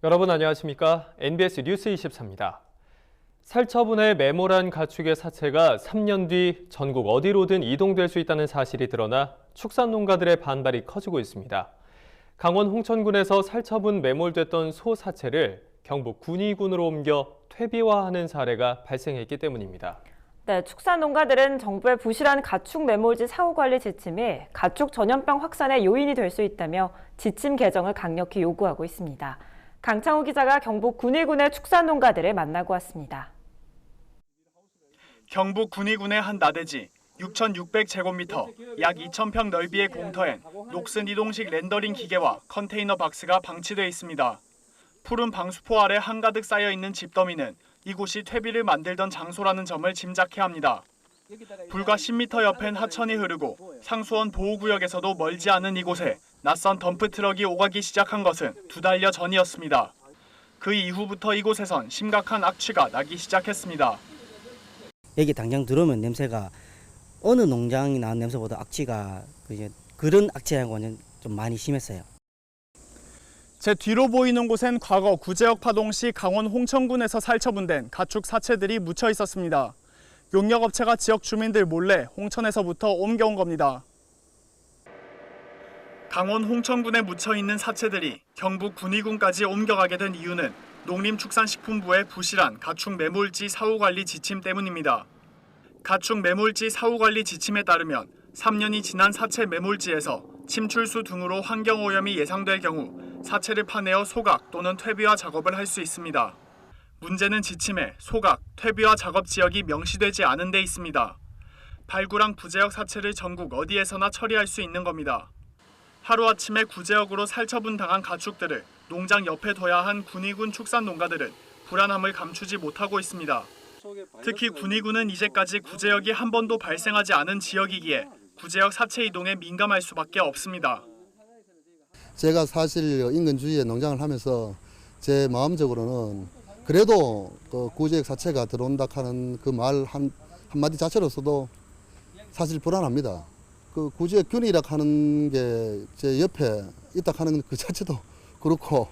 여러분 안녕하십니까? NBS 뉴스 24입니다. 살처분에 매몰한 가축의 사체가 3년 뒤 전국 어디로든 이동될 수 있다는 사실이 드러나 축산농가들의 반발이 커지고 있습니다. 강원 홍천군에서 살처분 매몰됐던 소 사체를 경북 군위군으로 옮겨 퇴비화하는 사례가 발생했기 때문입니다. 네, 축산농가들은 정부의 부실한 가축 매몰지 사후관리 지침이 가축 전염병 확산의 요인이 될 수 있다며 지침 개정을 강력히 요구하고 있습니다. 강창호 기자가 경북 군위군의 축산농가들을 만나고 왔습니다. 경북 군위군의 한 나대지 6,600제곱미터, 약 2,000평 넓이의 공터엔 녹슨 이동식 렌더링 기계와 컨테이너 박스가 방치돼 있습니다. 푸른 방수포 아래 한가득 쌓여 있는 집더미는 이곳이 퇴비를 만들던 장소라는 점을 짐작케 합니다. 불과 10m 옆엔 하천이 흐르고 상수원 보호구역에서도 멀지 않은 이곳에 낯선 덤프트럭이 오가기 시작한 것은 2달여 전이었습니다. 그 이후부터 이곳에선 심각한 악취가 나기 시작했습니다. 여기 당장 들어오면 냄새가 어느 농장이 나는 냄새보다 악취가 그런 악취하고는 좀 많이 심했어요. 제 뒤로 보이는 곳엔 과거 구제역 파동시 강원 홍천군에서 살처분된 가축 사체들이 묻혀 있었습니다. 용역업체가 지역 주민들 몰래 홍천에서부터 옮겨온 겁니다. 강원 홍천군에 묻혀 있는 사체들이 경북 군위군까지 옮겨가게 된 이유는 농림축산식품부의 부실한 가축 매몰지 사후관리 지침 때문입니다. 가축 매몰지 사후관리 지침에 따르면 3년이 지난 사체 매몰지에서 침출수 등으로 환경오염이 예상될 경우 사체를 파내어 소각 또는 퇴비화 작업을 할 수 있습니다. 문제는 지침에 소각, 퇴비화 작업 지역이 명시되지 않은 데 있습니다. 발굴한 구제역 사체를 전국 어디에서나 처리할 수 있는 겁니다. 하루아침에 구제역으로 살처분 당한 가축들을 농장 옆에 둬야 한 군위군 축산농가들은 불안함을 감추지 못하고 있습니다. 특히 군위군은 이제까지 구제역이 한 번도 발생하지 않은 지역이기에 구제역 사체 이동에 민감할 수밖에 없습니다. 제가 사실 인근 주위에 농장을 하면서 제 마음적으로는 그래도 그 구제역 사체가 들어온다 하는 그 말 한마디 자체로서도 사실 불안합니다. 그 구제역 균이라 하는 게 제 옆에 있다 하는 그 자체도 그렇고.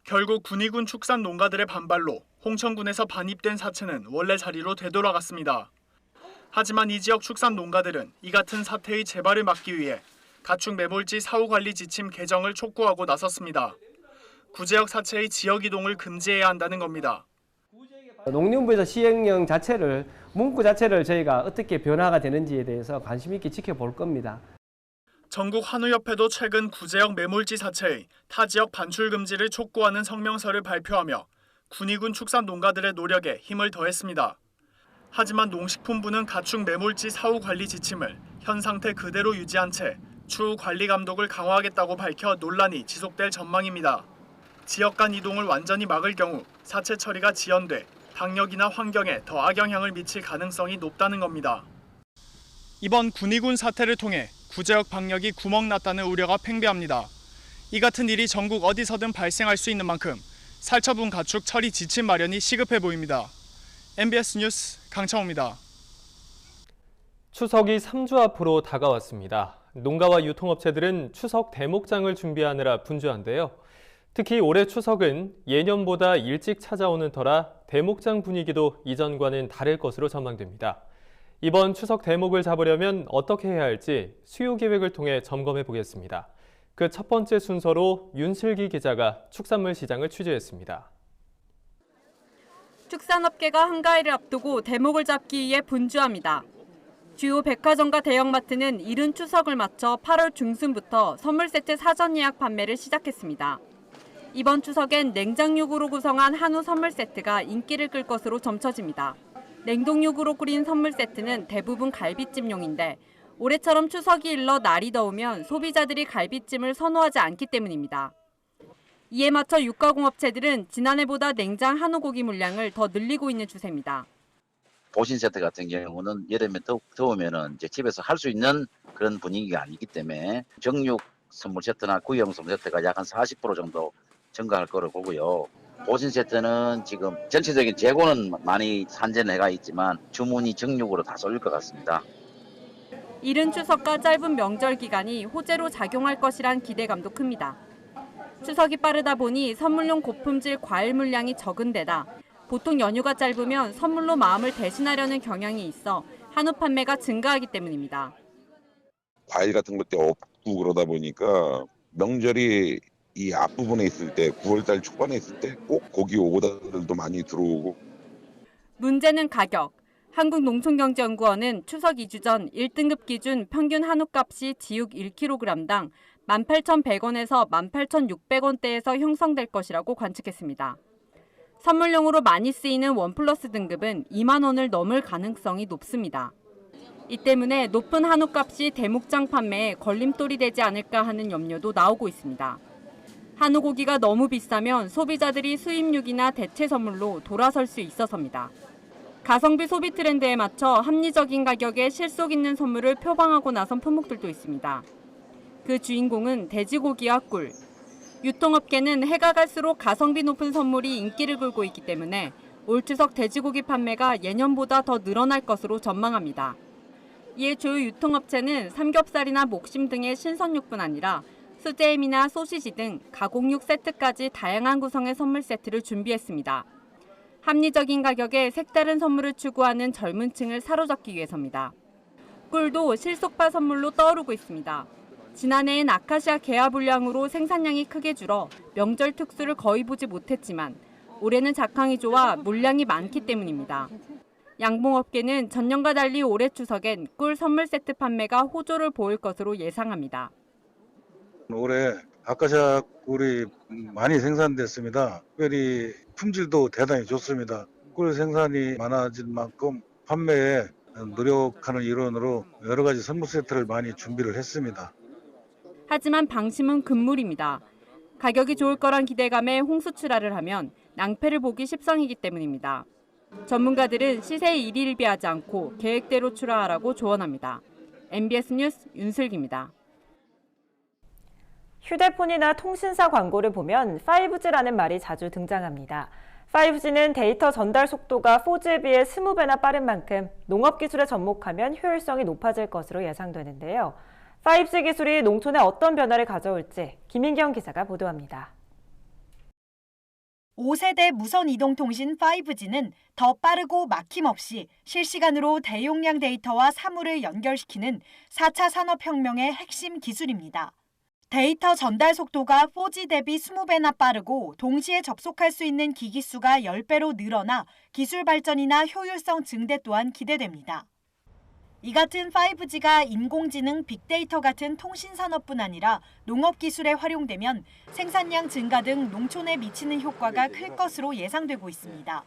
결국 군위군 축산 농가들의 반발로 홍천군에서 반입된 사체는 원래 자리로 되돌아갔습니다. 하지만 이 지역 축산 농가들은 이 같은 사태의 재발을 막기 위해 가축 매몰지 사후관리 지침 개정을 촉구하고 나섰습니다. 구제역 사체의 지역 이동을 금지해야 한다는 겁니다. 농림부에서 시행령 자체를 문구 자체를 저희가 어떻게 변화가 되는지에 대해서 관심 있게 지켜볼 겁니다. 전국 한우협회도 최근 구제역 매몰지 사체의 타 지역 반출 금지를 촉구하는 성명서를 발표하며 군위군 축산 농가들의 노력에 힘을 더했습니다. 하지만 농식품부는 가축 매몰지 사후 관리 지침을 현 상태 그대로 유지한 채 추후 관리 감독을 강화하겠다고 밝혀 논란이 지속될 전망입니다. 지역 간 이동을 완전히 막을 경우 사체 처리가 지연돼 방역이나 환경에 더 악영향을 미칠 가능성이 높다는 겁니다. 이번 군위군 사태를 통해 구제역 방역이 구멍났다는 우려가 팽배합니다. 이 같은 일이 전국 어디서든 발생할 수 있는 만큼 살처분 가축 처리 지침 마련이 시급해 보입니다. MBS 뉴스 강창호입니다. 추석이 3주 앞으로 다가왔습니다. 농가와 유통업체들은 추석 대목장을 준비하느라 분주한데요. 특히 올해 추석은 예년보다 일찍 찾아오는 터라 대목장 분위기도 이전과는 다를 것으로 전망됩니다. 이번 추석 대목을 잡으려면 어떻게 해야 할지 수요 계획을 통해 점검해 보겠습니다. 그 첫 번째 순서로 윤슬기 기자가 축산물 시장을 취재했습니다. 축산업계가 한가위를 앞두고 대목을 잡기 위해 분주합니다. 주요 백화점과 대형마트는 이른 추석을 맞춰 8월 중순부터 선물 세트 사전 예약 판매를 시작했습니다. 이번 추석엔 냉장육으로 구성한 한우 선물 세트가 인기를 끌 것으로 점쳐집니다. 냉동육으로 끓인 선물 세트는 대부분 갈비찜용인데 올해처럼 추석이 일러 날이 더우면 소비자들이 갈비찜을 선호하지 않기 때문입니다. 이에 맞춰 육가공업체들은 지난해보다 냉장 한우 고기 물량을 더 늘리고 있는 추세입니다. 보신 세트 같은 경우는 여름에 더우면은 이제 집에서 할 수 있는 그런 분위기가 아니기 때문에 정육 선물 세트나 구이용 선물 세트가 약 한 40% 정도 증가할 거로 보고요. 보신 세트는 지금 전체적인 재고는 많이 산재는 해가 있지만 주문이 정육으로 다 쏠릴 것 같습니다. 이른 추석과 짧은 명절 기간이 호재로 작용할 것이란 기대감도 큽니다. 추석이 빠르다 보니 선물용 고품질 과일 물량이 적은 데다 보통 연휴가 짧으면 선물로 마음을 대신하려는 경향이 있어 한우 판매가 증가하기 때문입니다. 과일 같은 것도 없고 그러다 보니까 명절이 이 앞부분에 있을 때 9월달 초반에 있을 때 꼭 고기 오더들도 많이 들어오고. 문제는 가격. 한국농촌경제연구원은 추석 2주 전 1등급 기준 평균 한우값이 지육 1kg당 18,100원에서 18,600원대에서 형성될 것이라고 관측했습니다. 선물용으로 많이 쓰이는 원 플러스 등급은 2만 원을 넘을 가능성이 높습니다. 이 때문에 높은 한우값이 대목장 판매에 걸림돌이 되지 않을까 하는 염려도 나오고 있습니다. 한우 고기가 너무 비싸면 소비자들이 수입육이나 대체 선물로 돌아설 수 있어서입니다. 가성비 소비 트렌드에 맞춰 합리적인 가격에 실속 있는 선물을 표방하고 나선 품목들도 있습니다. 그 주인공은 돼지고기와 꿀. 유통업계는 해가 갈수록 가성비 높은 선물이 인기를 끌고 있기 때문에 올 추석 돼지고기 판매가 예년보다 더 늘어날 것으로 전망합니다. 이에 주요 유통업체는 삼겹살이나 목심 등의 신선육뿐 아니라 수제햄이나 소시지 등 가공육 세트까지 다양한 구성의 선물 세트를 준비했습니다. 합리적인 가격에 색다른 선물을 추구하는 젊은 층을 사로잡기 위해서입니다. 꿀도 실속파 선물로 떠오르고 있습니다. 지난해엔 아카시아 개화 불량으로 생산량이 크게 줄어 명절 특수를 거의 보지 못했지만 올해는 작황이 좋아 물량이 많기 때문입니다. 양봉업계는 전년과 달리 올해 추석엔 꿀 선물 세트 판매가 호조를 보일 것으로 예상합니다. 올해 아카시아 꿀이 많이 생산됐습니다. 특별히 품질도 대단히 좋습니다. 꿀 생산이 많아진 만큼 판매에 노력하는 일원으로 여러 가지 선물 세트를 많이 준비를 했습니다. 하지만 방심은 금물입니다. 가격이 좋을 거란 기대감에 홍수출하를 하면 낭패를 보기 십상이기 때문입니다. 전문가들은 시세에 일희일비하지 않고 계획대로 출하하라고 조언합니다. MBS 뉴스 윤슬기입니다. 휴대폰이나 통신사 광고를 보면 5G라는 말이 자주 등장합니다. 5G는 데이터 전달 속도가 4G에 비해 20배나 빠른 만큼 농업기술에 접목하면 효율성이 높아질 것으로 예상되는데요. 5G 기술이 농촌에 어떤 변화를 가져올지 김인경 기자가 보도합니다. 5세대 무선 이동통신 5G는 더 빠르고 막힘없이 실시간으로 대용량 데이터와 사물을 연결시키는 4차 산업혁명의 핵심 기술입니다. 데이터 전달 속도가 4G 대비 20배나 빠르고 동시에 접속할 수 있는 기기 수가 10배로 늘어나 기술 발전이나 효율성 증대 또한 기대됩니다. 이 같은 5G가 인공지능, 빅데이터 같은 통신 산업뿐 아니라 농업 기술에 활용되면 생산량 증가 등 농촌에 미치는 효과가 클 것으로 예상되고 있습니다.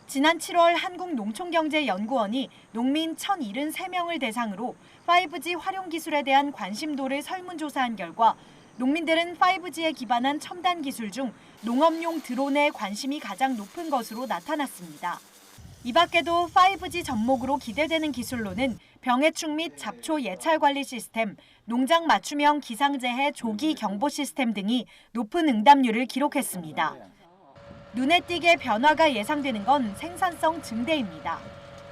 지난 7월 한국농촌경제연구원이 농민 1,073명을 대상으로 5G 활용 기술에 대한 관심도를 설문조사한 결과 농민들은 5G에 기반한 첨단 기술 중 농업용 드론에 관심이 가장 높은 것으로 나타났습니다. 이 밖에도 5G 접목으로 기대되는 기술로는 병해충 및 잡초 예찰 관리 시스템, 농장 맞춤형 기상재해 조기 경보 시스템 등이 높은 응답률을 기록했습니다. 눈에 띄게 변화가 예상되는 건 생산성 증대입니다.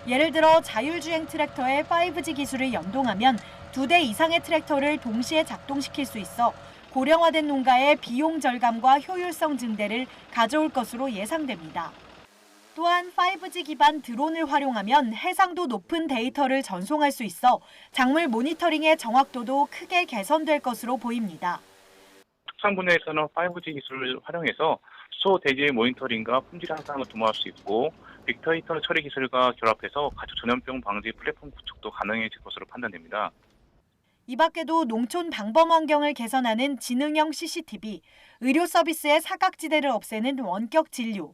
예를 들어 자율주행 트랙터에 5G 기술을 연동하면 2대 이상의 트랙터를 동시에 작동시킬 수 있어 고령화된 농가의 비용 절감과 효율성 증대를 가져올 것으로 예상됩니다. 또한 5G 기반 드론을 활용하면 해상도 높은 데이터를 전송할 수 있어 작물 모니터링의 정확도도 크게 개선될 것으로 보입니다. 특산분야에서는 5G 기술을 활용해서 수소 대지의 모니터링과 품질 향상을 도모할 수 있고 빅데이터 처리 기술과 결합해서 가축 전염병 방지 플랫폼 구축도 가능해질 것으로 판단됩니다. 이 밖에도 농촌 방범 환경을 개선하는 지능형 CCTV, 의료 서비스의 사각지대를 없애는 원격 진료,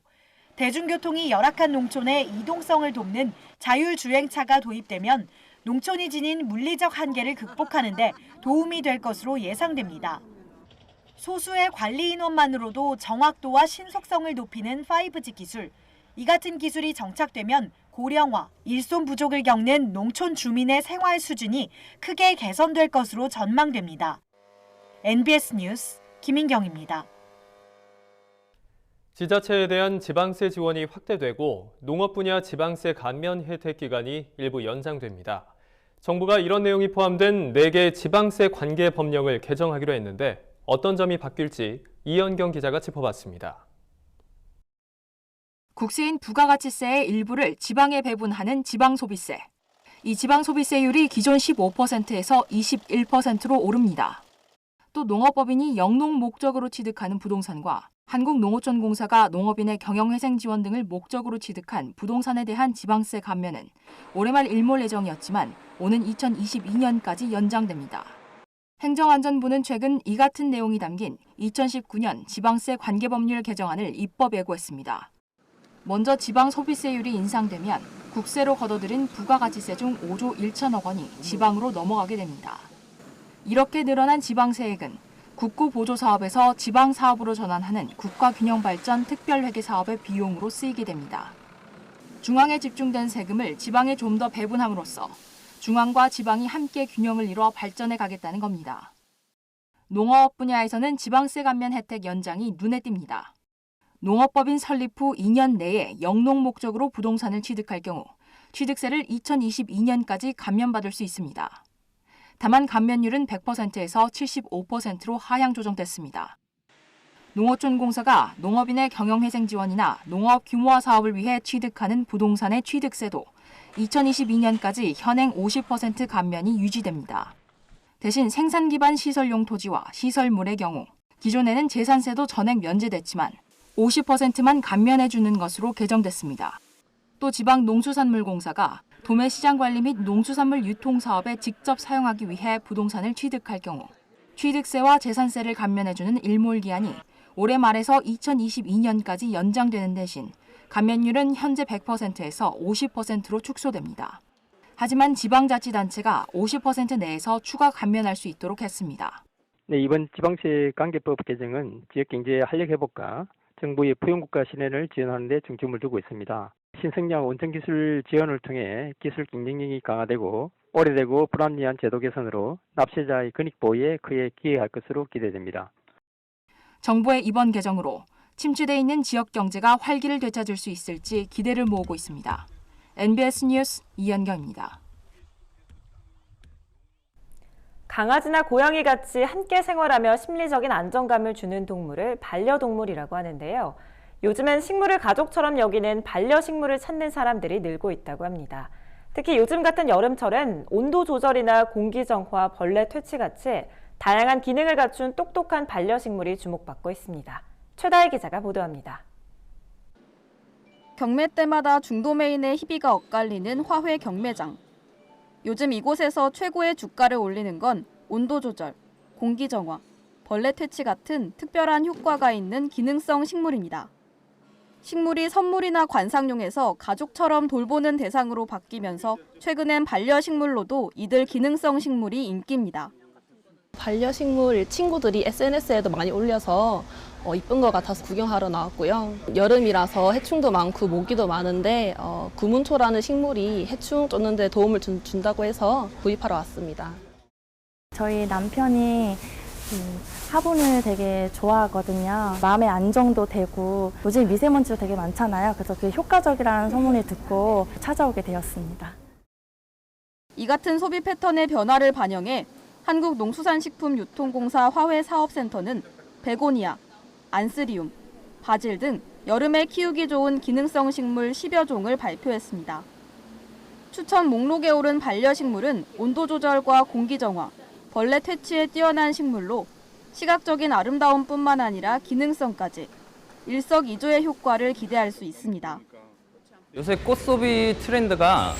대중교통이 열악한 농촌의 이동성을 돕는 자율주행차가 도입되면 농촌이 지닌 물리적 한계를 극복하는 데 도움이 될 것으로 예상됩니다. 소수의 관리 인원만으로도 정확도와 신속성을 높이는 5G 기술, 이 같은 기술이 정착되면 고령화, 일손 부족을 겪는 농촌 주민의 생활 수준이 크게 개선될 것으로 전망됩니다. NBS 뉴스 김인경입니다. 지자체에 대한 지방세 지원이 확대되고 농업 분야 지방세 감면 혜택 기간이 일부 연장됩니다. 정부가 이런 내용이 포함된 4개 지방세 관계 법령을 개정하기로 했는데 어떤 점이 바뀔지 이현경 기자가 짚어봤습니다. 국세인 부가가치세의 일부를 지방에 배분하는 지방소비세. 이 지방소비세율이 기존 15%에서 21%로 오릅니다. 또 농업법인이 영농 목적으로 취득하는 부동산과 한국농어촌공사가 농업인의 경영회생 지원 등을 목적으로 취득한 부동산에 대한 지방세 감면은 올해 말 일몰 예정이었지만 오는 2022년까지 연장됩니다. 행정안전부는 최근 이 같은 내용이 담긴 2019년 지방세 관계법률 개정안을 입법 예고했습니다. 먼저 지방소비세율이 인상되면 국세로 걷어들인 부가가치세 중 5조 1천억 원이 지방으로 넘어가게 됩니다. 이렇게 늘어난 지방세액은 국구보조사업에서 지방사업으로 전환하는 국가균형발전 특별회계사업의 비용으로 쓰이게 됩니다. 중앙에 집중된 세금을 지방에 좀 더 배분함으로써 중앙과 지방이 함께 균형을 이루어 발전해 가겠다는 겁니다. 농업 분야에서는 지방세 감면 혜택 연장이 눈에 띕니다. 농업법인 설립 후 2년 내에 영농 목적으로 부동산을 취득할 경우 취득세를 2022년까지 감면받을 수 있습니다. 다만 감면율은 100%에서 75%로 하향 조정됐습니다. 농어촌공사가 농업인의 경영회생 지원이나 농업 규모화 사업을 위해 취득하는 부동산의 취득세도 2022년까지 현행 50% 감면이 유지됩니다. 대신 생산 기반 시설용 토지와 시설물의 경우 기존에는 재산세도 전액 면제됐지만 50%만 감면해 주는 것으로 개정됐습니다. 또 지방농수산물공사가 도매시장 관리 및 농수산물 유통 사업에 직접 사용하기 위해 부동산을 취득할 경우 취득세와 재산세를 감면해주는 일몰기한이 올해 말에서 2022년까지 연장되는 대신 감면율은 현재 100%에서 50%로 축소됩니다. 하지만 지방자치단체가 50% 내에서 추가 감면할 수 있도록 했습니다. 네, 이번 지방세 관계법 개정은 지역경제의 활력 회복과 정부의 포용국가 실현을 지원하는 데 중점을 두고 있습니다. 신성장 원천기술 지원을 통해 기술 경쟁력이 강화되고 오래되고 불합리한 제도 개선으로 납세자의 권익 보호에 크게 기여할 것으로 기대됩니다. 정부의 이번 개정으로 침체돼 있는 지역 경제가 활기를 되찾을 수 있을지 기대를 모으고 있습니다. NBS 뉴스 이현경입니다. 강아지나 고양이 같이 함께 생활하며 심리적인 안정감을 주는 동물을 반려동물이라고 하는데요. 요즘엔 식물을 가족처럼 여기는 반려식물을 찾는 사람들이 늘고 있다고 합니다. 특히 요즘 같은 여름철엔 온도 조절이나 공기 정화, 벌레 퇴치 같이 다양한 기능을 갖춘 똑똑한 반려식물이 주목받고 있습니다. 최다혜 기자가 보도합니다. 경매 때마다 중도메인의 희비가 엇갈리는 화훼 경매장. 요즘 이곳에서 최고의 주가를 올리는 건 온도 조절, 공기 정화, 벌레 퇴치 같은 특별한 효과가 있는 기능성 식물입니다. 식물이 선물이나 관상용에서 가족처럼 돌보는 대상으로 바뀌면서 최근엔 반려식물로도 이들 기능성 식물이 인기입니다. 반려식물 친구들이 SNS에도 많이 올려서 이쁜 것 같아서 구경하러 나왔고요. 여름이라서 해충도 많고 모기도 많은데 구문초라는 식물이 해충 쫓는 데 도움을 준다고 해서 구입하러 왔습니다. 저희 남편이 화분을 되게 좋아하거든요. 마음의 안정도 되고 요즘 미세먼지도 되게 많잖아요. 그래서 그게 효과적이라는 소문을 듣고 찾아오게 되었습니다. 이 같은 소비 패턴의 변화를 반영해 한국농수산식품유통공사 화훼사업센터는 베고니아, 안스리움, 바질 등 여름에 키우기 좋은 기능성 식물 10여 종을 발표했습니다. 추천 목록에 오른 반려식물은 온도 조절과 공기 정화, 벌레 퇴치에 뛰어난 식물로 시각적인 아름다움뿐만 아니라 기능성까지 일석이조의 효과를 기대할 수 있습니다. 요새 꽃소비 트렌드가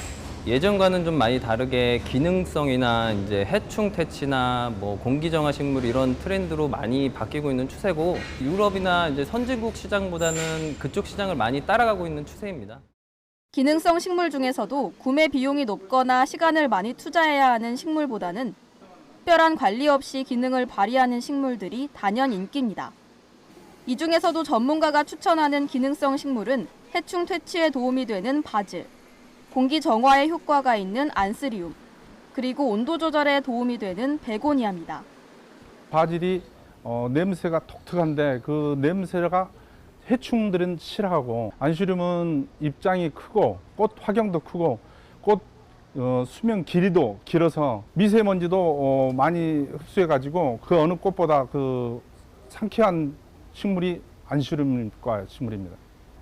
예전과는 좀 많이 다르게 기능성이나 이제 해충 퇴치나 뭐 공기 정화 식물 이런 트렌드로 많이 바뀌고 있는 추세고 유럽이나 이제 선진국 시장보다는 그쪽 시장을 많이 따라가고 있는 추세입니다. 기능성 식물 중에서도 구매 비용이 높거나 시간을 많이 투자해야 하는 식물보다는 특별한 관리 없이 기능을 발휘하는 식물들이 단연 인기입니다. 이 중에서도 전문가가 추천하는 기능성 식물은 해충 퇴치에 도움이 되는 바질, 공기 정화에 효과가 있는 안스리움, 그리고 온도 조절에 도움이 되는 베고니아입니다. 바질이 냄새가 독특한데 그 냄새가 해충들은 싫어하고 안스리움은 입장이 크고 꽃 화경도 크고 꽃 수명 길이도 길어서 미세먼지도 많이 흡수해가지고 그 어느 꽃보다 그 상쾌한 식물이 안시름과 식물입니다.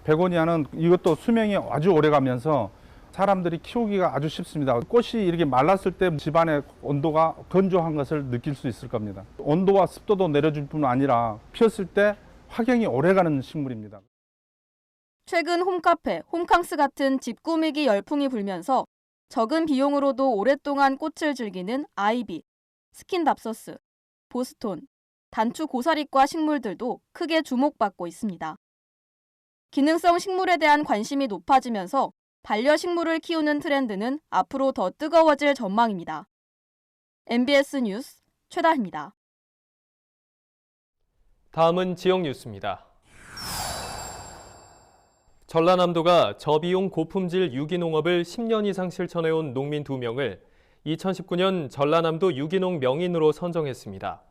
베고니아는 이것도 수명이 아주 오래 가면서 사람들이 키우기가 아주 쉽습니다. 꽃이 이렇게 말랐을 때 집안의 온도가 건조한 것을 느낄 수 있을 겁니다. 온도와 습도도 내려줄 뿐 아니라 피었을 때 화경이 오래가는 식물입니다. 최근 홈카페, 홈캉스 같은 집 꾸미기 열풍이 불면서 적은 비용으로도 오랫동안 꽃을 즐기는 아이비, 스킨답서스, 보스톤, 단추 고사리과 식물들도 크게 주목받고 있습니다. 기능성 식물에 대한 관심이 높아지면서 반려식물을 키우는 트렌드는 앞으로 더 뜨거워질 전망입니다. MBS 뉴스 최다희입니다. 다음은 지역 뉴스입니다. 전라남도가 저비용 고품질 유기농업을 10년 이상 실천해온 농민 2명을 2019년 전라남도 유기농 명인으로 선정했습니다.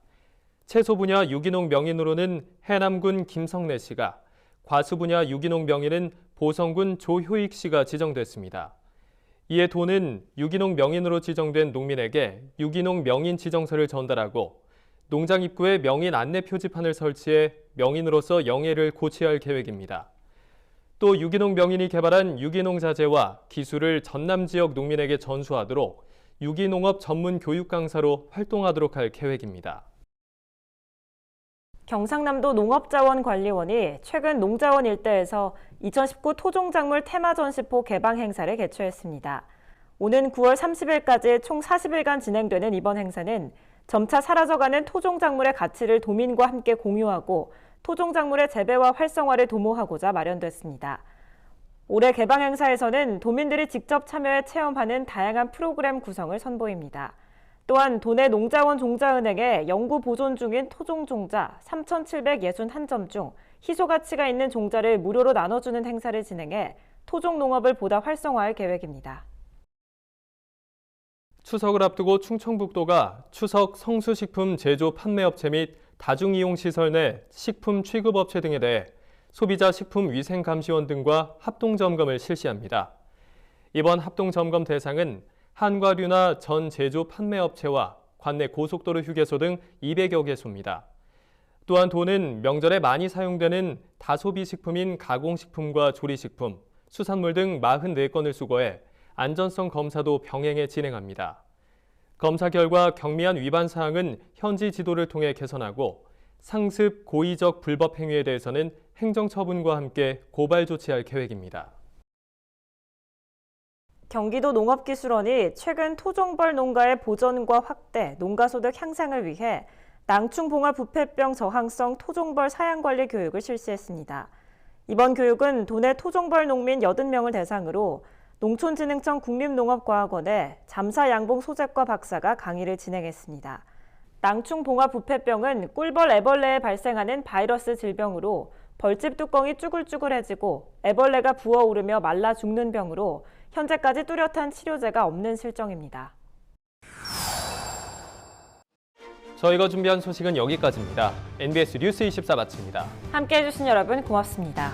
채소 분야 유기농 명인으로는 해남군 김성래 씨가, 과수 분야 유기농 명인은 보성군 조효익 씨가 지정됐습니다. 이에 도는 유기농 명인으로 지정된 농민에게 유기농 명인 지정서를 전달하고 농장 입구에 명인 안내 표지판을 설치해 명인으로서 영예를 고취할 계획입니다. 또 유기농 명인이 개발한 유기농 자재와 기술을 전남 지역 농민에게 전수하도록 유기농업 전문 교육 강사로 활동하도록 할 계획입니다. 경상남도 농업자원관리원이 최근 농자원 일대에서 2019 토종작물 테마전시포 개방 행사를 개최했습니다. 오는 9월 30일까지 총 40일간 진행되는 이번 행사는 점차 사라져가는 토종작물의 가치를 도민과 함께 공유하고 토종작물의 재배와 활성화를 도모하고자 마련됐습니다. 올해 개방 행사에서는 도민들이 직접 참여해 체험하는 다양한 프로그램 구성을 선보입니다. 또한 도내 농자원 종자은행에 영구 보존 중인 토종 종자 3,761점 중 희소 가치가 있는 종자를 무료로 나눠주는 행사를 진행해 토종 농업을 보다 활성화할 계획입니다. 추석을 앞두고 충청북도가 추석 성수식품 제조 판매업체 및 다중이용시설 내 식품 취급업체 등에 대해 소비자 식품위생감시원 등과 합동점검을 실시합니다. 이번 합동점검 대상은 한과류나 전 제조 판매업체와 관내 고속도로 휴게소 등 200여 개소입니다. 또한 도는 명절에 많이 사용되는 다소비 식품인 가공식품과 조리식품, 수산물 등 44건을 수거해 안전성 검사도 병행해 진행합니다. 검사 결과 경미한 위반 사항은 현지 지도를 통해 개선하고 상습, 고의적 불법 행위에 대해서는 행정처분과 함께 고발 조치할 계획입니다. 경기도 농업기술원이 최근 토종벌 농가의 보전과 확대, 농가소득 향상을 위해 낭충봉화부패병 저항성 토종벌 사양관리 교육을 실시했습니다. 이번 교육은 도내 토종벌 농민 80명을 대상으로 농촌진흥청 국립농업과학원의 잠사양봉 소재과 박사가 강의를 진행했습니다. 낭충봉화부패병은 꿀벌 애벌레에 발생하는 바이러스 질병으로 벌집 뚜껑이 쭈글쭈글해지고 애벌레가 부어오르며 말라 죽는 병으로 현재까지 뚜렷한 치료제가 없는 실정입니다. 저희가 준비한 소식은 여기까지입니다. NBS 뉴스 24 마칩니다. 함께해 주신 여러분 고맙습니다.